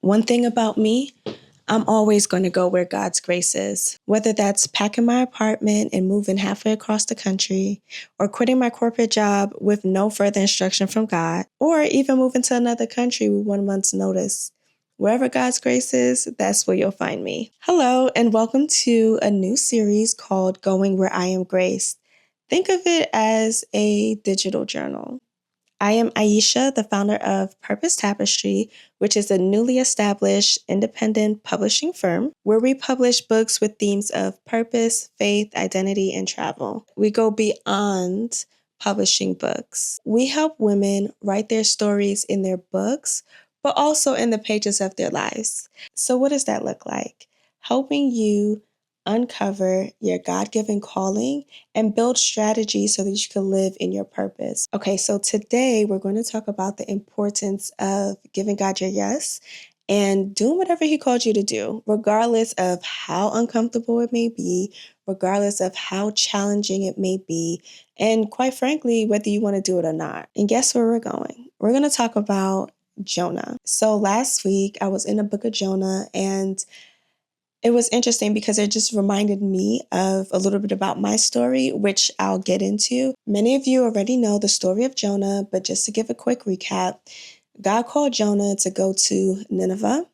One thing about me, I'm always going to go where God's grace is, whether that's packing my apartment and moving halfway across the country, or quitting my corporate job with no further instruction from God, or even moving to another country with 1 month's notice. Wherever God's grace is, that's where you'll find me. Hello, and welcome to a new series called Going Where I Am Graced. Think of it as a digital journal. I am Aisha, the founder of Purpose Tapestry, which is a newly established independent publishing firm where we publish books with themes of purpose, faith, identity, and travel. We go beyond publishing books. We help women write their stories in their books, but also in the pages of their lives. So what does that look like? Helping you uncover your God-given calling and build strategies so that you can live in your purpose. Okay, so today we're going to talk about the importance of giving God your yes and doing whatever He called you to do, regardless of how uncomfortable it may be, regardless of how challenging it may be, and quite frankly, whether you want to do it or not. And guess where we're going? We're going to talk about Jonah. So last week I was in the book of Jonah, and it was interesting because it just reminded me of a little bit about my story, which I'll get into. Many of you already know the story of Jonah, but just to give a quick recap, God called Jonah to go to Nineveh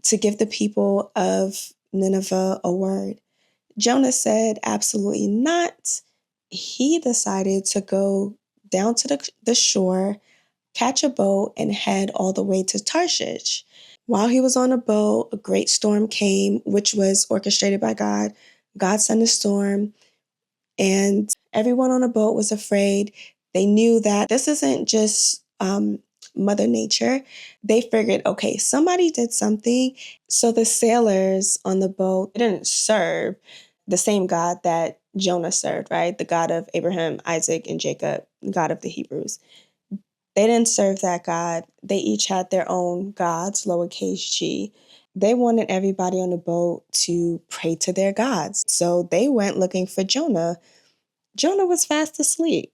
to give the people of Nineveh a word. Jonah said, absolutely not. He decided to go down to the shore, catch a boat, and head all the way to Tarshish. While he was on a boat, a great storm came, which was orchestrated by God. God sent a storm, and everyone on the boat was afraid. They knew that this isn't just Mother Nature. They figured, okay, somebody did something. So the sailors on the boat didn't serve the same God that Jonah served, right? The God of Abraham, Isaac, and Jacob, God of the Hebrews. They didn't serve that God. They each had their own gods, lowercase g. They wanted everybody on the boat to pray to their gods. So they went looking for Jonah. Jonah was fast asleep.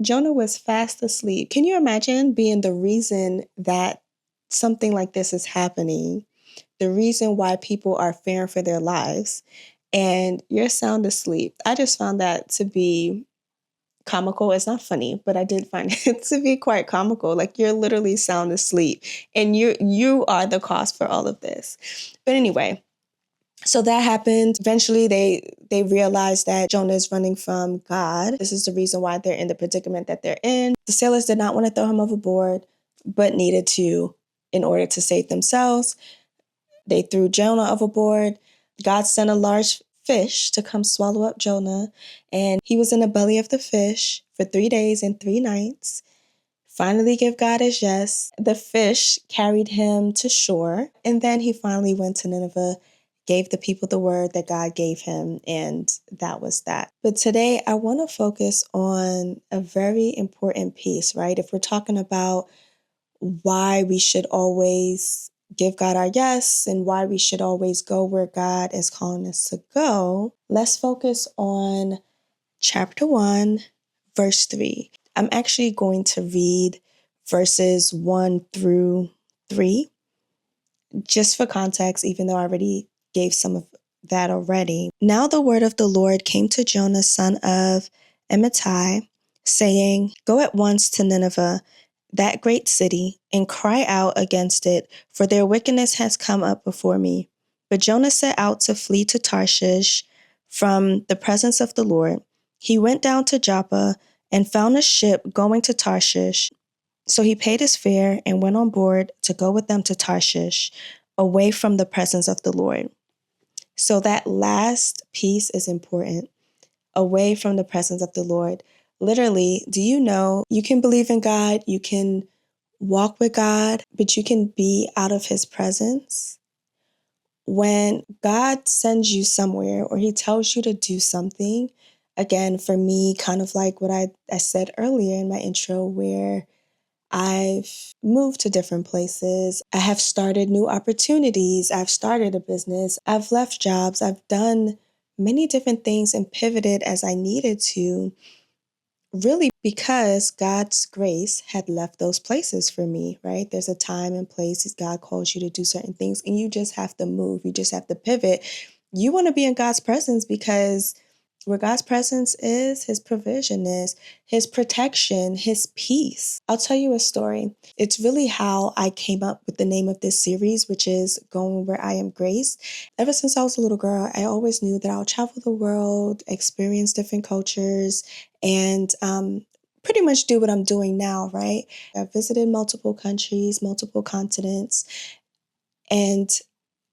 Jonah was fast asleep. Can you imagine being the reason that something like this is happening? The reason why people are fearing for their lives, and you're sound asleep. I just found that to be comical. It's not funny, but I did find it to be quite comical. Like, you're literally sound asleep and you are the cause for all of this. But anyway, so that happened. Eventually they realized that Jonah is running from God. This is the reason why they're in the predicament that they're in. The sailors did not want to throw him overboard, but needed to in order to save themselves. They threw Jonah overboard. God sent a large fish to come swallow up Jonah, and he was in the belly of the fish for 3 days and 3 nights. Finally gave God his yes. The fish carried him to shore, and then he finally went to Nineveh, gave the people the word that God gave him, and that was that. But today I want to focus on a very important piece, right? If we're talking about why we should always give God our yes and why we should always go where God is calling us to go, let's focus on chapter 1, verse 3. I'm actually going to read verses 1 through 3, just for context, even though I already gave some of that already. Now the word of the Lord came to Jonah, son of Amittai, saying, "Go at once to Nineveh, that great city, and cry out against it, for their wickedness has come up before me." But Jonah set out to flee to Tarshish from the presence of the Lord. He went down to Joppa and found a ship going to Tarshish. So he paid his fare and went on board to go with them to Tarshish, away from the presence of the Lord. So that last piece is important. Away from the presence of the Lord. Literally, do you know you can believe in God, you can walk with God, but you can be out of his presence? When God sends you somewhere or he tells you to do something, again, for me, kind of like what I said earlier in my intro, where I've moved to different places. I have started new opportunities. I've started a business. I've left jobs. I've done many different things and pivoted as I needed to, really because God's grace had left those places for me, right? There's a time and place God calls you to do certain things, and you just have to move. You just have to pivot. You want to be in God's presence because where God's presence is, his provision is, his protection, his peace. I'll tell you a story. It's really how I came up with the name of this series, which is Going Where I Am Grace. Ever since I was a little girl, I always knew that I'll travel the world, experience different cultures, and pretty much do what I'm doing now, right? I've visited multiple countries, multiple continents, and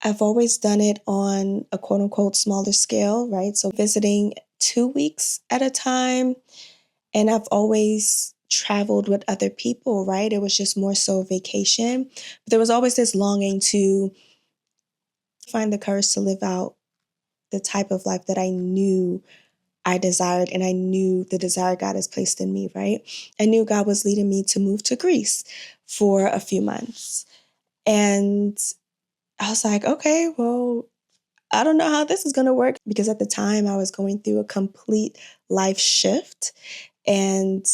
I've always done it on a quote unquote smaller scale, right? So visiting 2 weeks at a time. And I've always traveled with other people, right? It was just more so vacation. But there was always this longing to find the courage to live out the type of life that I knew I desired, and I knew the desire God has placed in me, right? I knew God was leading me to move to Greece for a few months. And I was like, okay, well, I don't know how this is going to work because at the time I was going through a complete life shift. And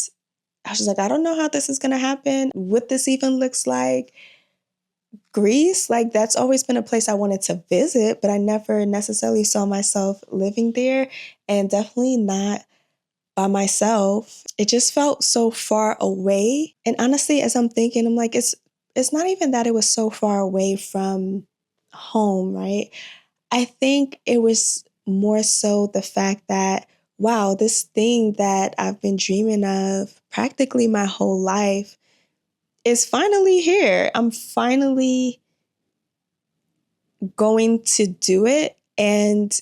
I was just like, I don't know how this is going to happen, what this even looks like. Greece, like that's always been a place I wanted to visit, but I never necessarily saw myself living there, and definitely not by myself. It just felt so far away. And honestly, as I'm thinking, I'm like, it's not even that it was so far away from home, right? I think it was more so the fact that, wow, this thing that I've been dreaming of practically my whole life is finally here. I'm finally going to do it. And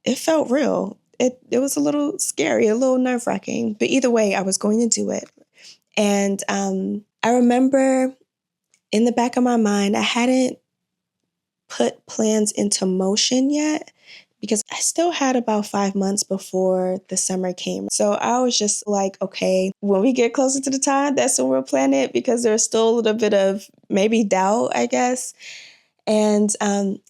it felt real. It was a little scary, a little nerve wracking. But either way, I was going to do it. And I remember in the back of my mind, I hadn't put plans into motion yet because I still had about 5 months before the summer came. So I was just like, okay, when we get closer to the time, that's when we'll plan it because there's still a little bit of maybe doubt, I guess. And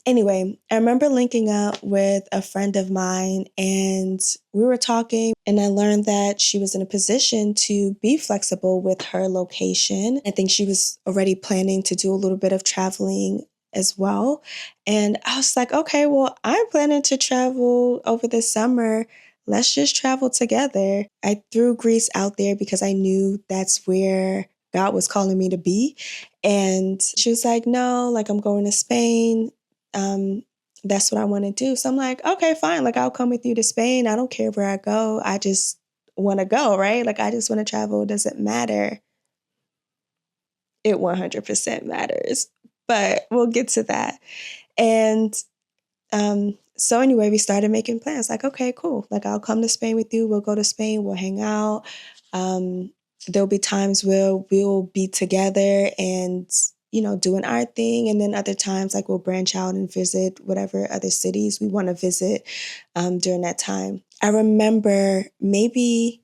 anyway, I remember linking up with a friend of mine and we were talking, and I learned that she was in a position to be flexible with her location. I think she was already planning to do a little bit of traveling as well. And I was like, okay, well, I'm planning to travel over the summer. Let's just travel together. I threw Greece out there because I knew that's where God was calling me to be. And she was like, no, like I'm going to Spain. That's what I want to do. So I'm like, okay, fine. Like I'll come with you to Spain. I don't care where I go. I just want to go, right? Like I just want to travel. It doesn't matter. It 100% matters. But we'll get to that. And so anyway, we started making plans. Like, okay, cool. Like I'll come to Spain with you. We'll go to Spain. We'll hang out. There'll be times where we'll be together and doing our thing, and then other times like we'll branch out and visit whatever other cities we want to visit during that time. I remember maybe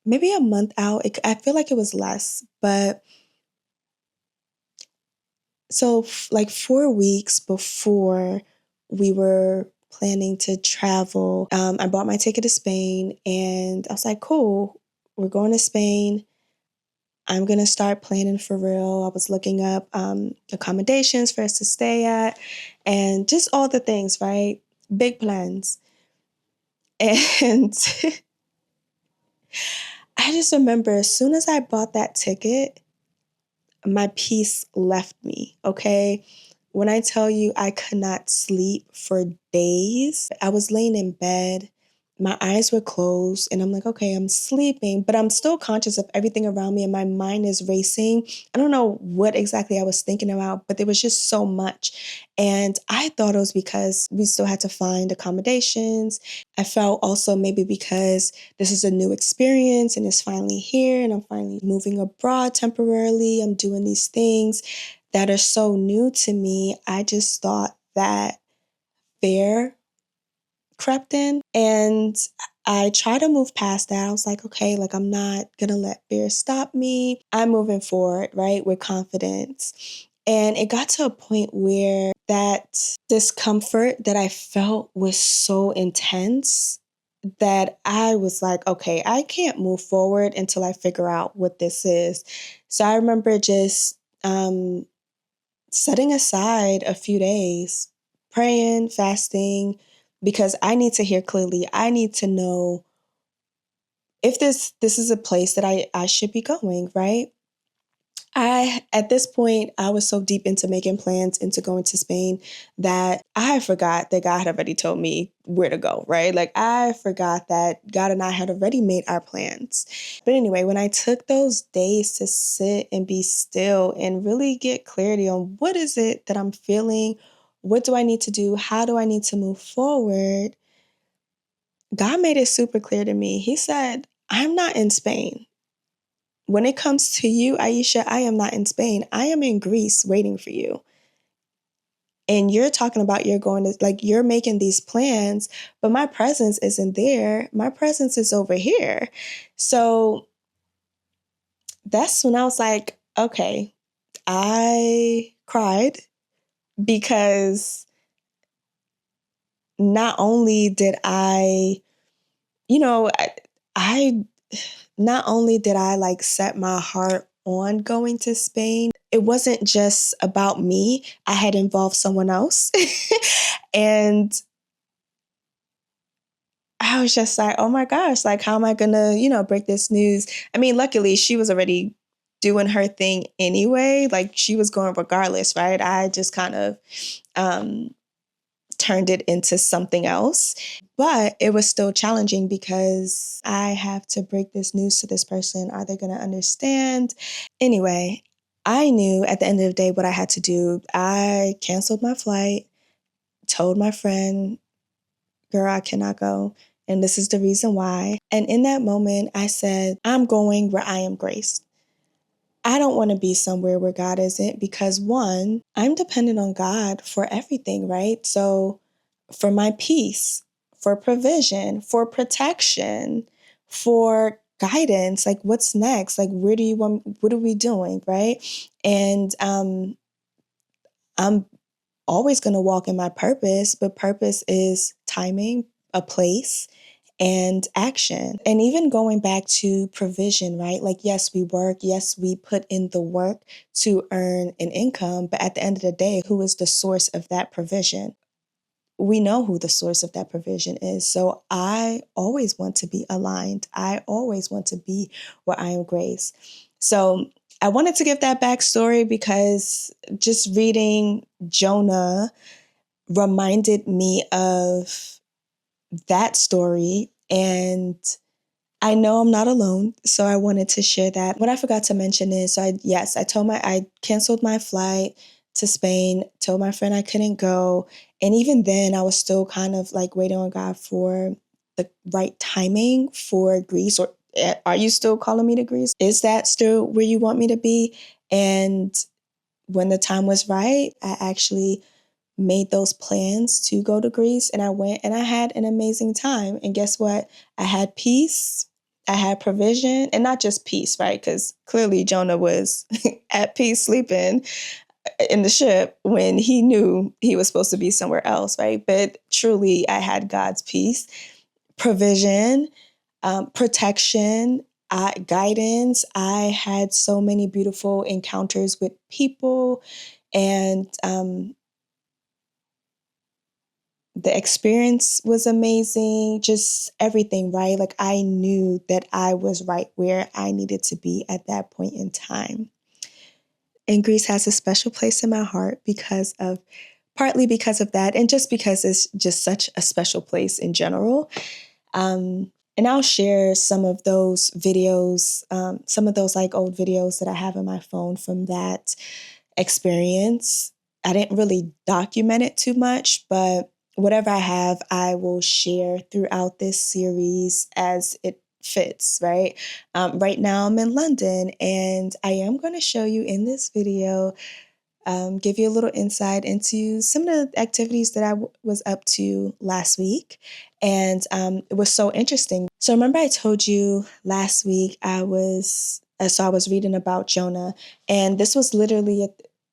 a month out. I feel like it was less, but so like 4 weeks before we were planning to travel, I bought my ticket to Spain, and I was like, cool, we're going to Spain. I'm going to start planning for real. I was looking up accommodations for us to stay at and just all the things, right? Big plans. And I just remember as soon as I bought that ticket, my peace left me, okay? When I tell you I could not sleep for days, I was laying in bed, my eyes were closed, and I'm like, okay, I'm sleeping, but I'm still conscious of everything around me and my mind is racing. I don't know what exactly I was thinking about, but there was just so much. And I thought it was because we still had to find accommodations. I felt also maybe because this is a new experience and it's finally here and I'm finally moving abroad temporarily. I'm doing these things that are so new to me. I just thought that fear crept in, and I try to move past that. I was like, okay, like I'm not gonna let fear stop me. I'm moving forward, right, with confidence. And it got to a point where that discomfort that I felt was so intense that I was like, okay, I can't move forward until I figure out what this is. So I remember just setting aside a few days, praying, fasting, because I need to hear clearly. I need to know if this is a place that I should be going, right? At this point, I was so deep into making plans into going to Spain that I forgot that God had already told me where to go, right? Like I forgot that God and I had already made our plans. But anyway, when I took those days to sit and be still and really get clarity on what is it that I'm feeling, what do I need to do, how do I need to move forward, God made it super clear to me. He said, I'm not in Spain. When it comes to you, Aisha, I am not in Spain. I am in Greece waiting for you. And you're talking about you're going to, like, you're making these plans, but my presence isn't there. My presence is over here. So that's when I was like, okay, I cried because not only did I, you know, I not only did I like set my heart on going to Spain, it wasn't just about me. I had involved someone else. And I was just like, oh my gosh, like, how am I going to, break this news? I mean, luckily, she was already doing her thing anyway. Like, she was going regardless, right? I just kind of um, turned it into something else. But it was still challenging because I have to break this news to this person. Are they going to understand? Anyway, I knew at the end of the day what I had to do. I canceled my flight, told my friend, girl, I cannot go. And this is the reason why. And in that moment, I said, I'm going where I am graced. I don't want to be somewhere where God isn't because, one, I'm dependent on God for everything, right? So, for my peace, for provision, for protection, for guidance, like what's next? Like, where do you want, what are we doing, right? And I'm always going to walk in my purpose, but purpose is timing, a place, and action. And even going back to provision, right? Like, yes, we work. Yes, we put in the work to earn an income. But at the end of the day, who is the source of that provision? We know who the source of that provision is. So I always want to be aligned. I always want to be where I am graced. So I wanted to give that backstory because just reading Jonah reminded me of that story. And I know I'm not alone, so I wanted to share that. What I forgot to mention is, I canceled my flight to Spain, told my friend I couldn't go. And even then, I was still kind of like waiting on God for the right timing for Greece. Or are you still calling me to Greece? Is that still where you want me to be? And when the time was right, I actually made those plans to go to Greece, and I went and I had an amazing time. And guess what? I had peace, I had provision, and not just peace, right? Because clearly Jonah was at peace sleeping in the ship when he knew he was supposed to be somewhere else, right? But truly, I had God's peace, provision, protection, guidance. I had so many beautiful encounters with people, and the experience was amazing, just everything, right? Like I knew that I was right where I needed to be at that point in time. And Greece has a special place in my heart partly because of that, and just because it's just such a special place in general. And I'll share some of those videos, some of those like old videos that I have in my phone from that experience. I didn't really document it too much, but whatever I have, I will share throughout this series as it fits, right? Right now, I'm in London, and I am going to show you in this video, give you a little insight into some of the activities that I was up to last week. And it was so interesting. So remember I told you last week I was reading about Jonah, and this was literally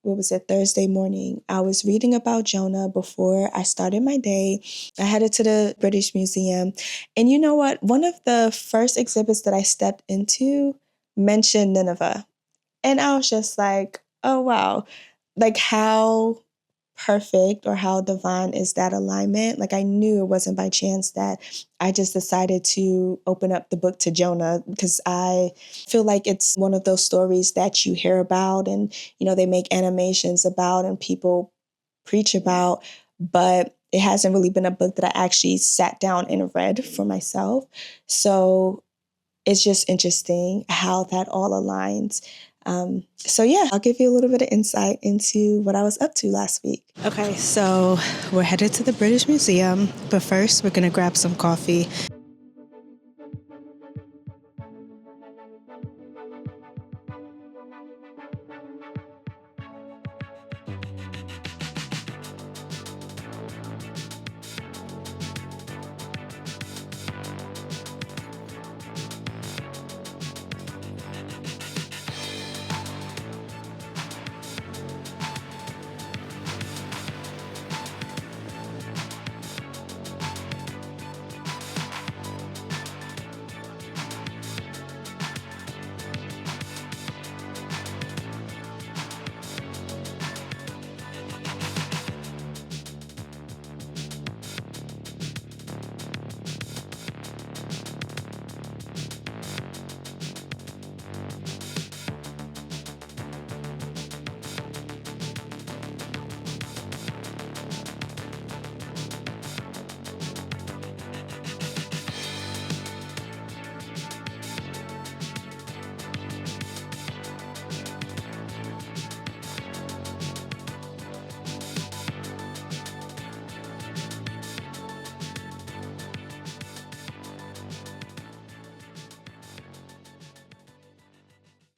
what was it, Thursday morning. I was reading about Jonah before I started my day. I headed to the British Museum. And you know what? One of the first exhibits that I stepped into mentioned Nineveh. And I was just like, oh, wow. Like, how perfect or how divine is that alignment? Like, I knew it wasn't by chance that I just decided to open up the book to Jonah, because I feel like it's one of those stories that you hear about and, they make animations about and people preach about, but it hasn't really been a book that I actually sat down and read for myself. So it's just interesting how that all aligns. So yeah, I'll give you a little bit of insight into what I was up to last week. Okay, so we're headed to the British Museum, but first we're gonna grab some coffee.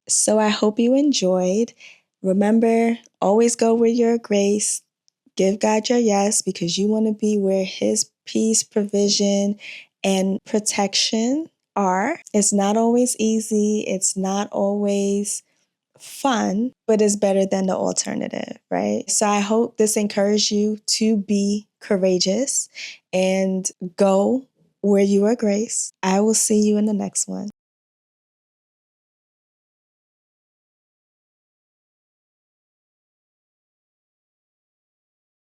So I hope you enjoyed. Remember, always go with your grace. Give God your yes, because you want to be where His peace, provision, and protection are. It's not always easy. It's not always fun, but it's better than the alternative, right? So I hope this encouraged you to be courageous and go where you are grace. I will see you in the next one.